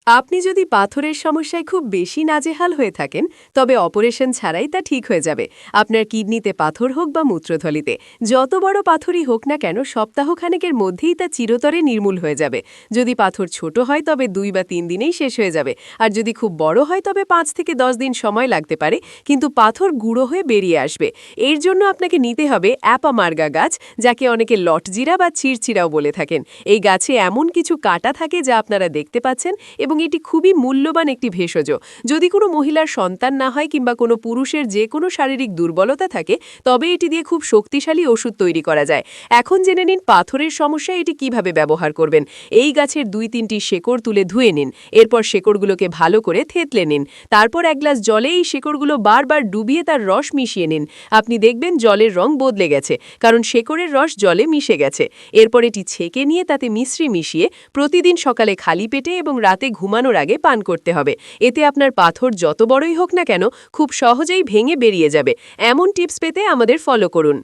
আপনি যদি পাথরের সমস্যায় খুব বেশি নাজেহাল হয়ে থাকেন, তবে অপারেশন ছাড়াই তা ঠিক হয়ে যাবে। আপনার কিডনিতে পাথর হোক বা মূত্রথলিতে, যত বড় পাথরই হোক না কেন সপ্তাহখানেকের মধ্যেই তা চিরতরে নির্মূল হয়ে যাবে। যদি পাথর ছোট হয় তবে 2 বা 3 দিনেই শেষ হয়ে যাবে, আর যদি খুব বড় হয় তবে 5 থেকে 10 দিন সময় লাগতে পারে, কিন্তু পাথর গুঁড়ো হয়ে বেরিয়ে আসবে। এর জন্য আপনাকে নিতে হবে অ্যাপামার্গা গাছ, যাকে অনেকে লটজিরা বা চিরচিরাও বলে থাকেন। এই গাছে এমন কিছু কাঁটা থাকে যা আপনারা দেখতে পাচ্ছেন, এবং এটি খুবই মূল্যবান একটি ভেষজ। যদি কোনো মহিলার সন্তান না হয় কিংবা কোনো পুরুষের যে কোনো শারীরিক দুর্বলতা থাকে, তবে এটি দিয়ে খুব শক্তিশালী ওষুধ তৈরি করা যায়। এখন জেনে নিন পাথরের সমস্যায় এটি কিভাবে ব্যবহার করবেন। এই গাছের 2-3টি শেকড় তুলে ধুয়ে নিন। এরপর শেকড়গুলোকে ভালো করে থেতলে নিন। তারপর এক গ্লাস জলে এই শেকড়গুলো বারবার ডুবিয়ে তার রস মিশিয়ে নিন। আপনি দেখবেন জলের রং বদলে গেছে, কারণ শেকড়ের রস জলে মিশে গেছে। এরপর এটি ছেঁকে নিয়ে তাতে মিশ্রি মিশিয়ে প্রতিদিন সকালে খালি পেটে এবং রাতে ঘুমানোর আগে পান করতে হবে। এতে আপনার পাথর যত বড়ই হোক না কেন খুব সহজেই ভেঙে বেরিয়ে যাবে। এমন টিপস পেতে আমাদের ফলো করুন।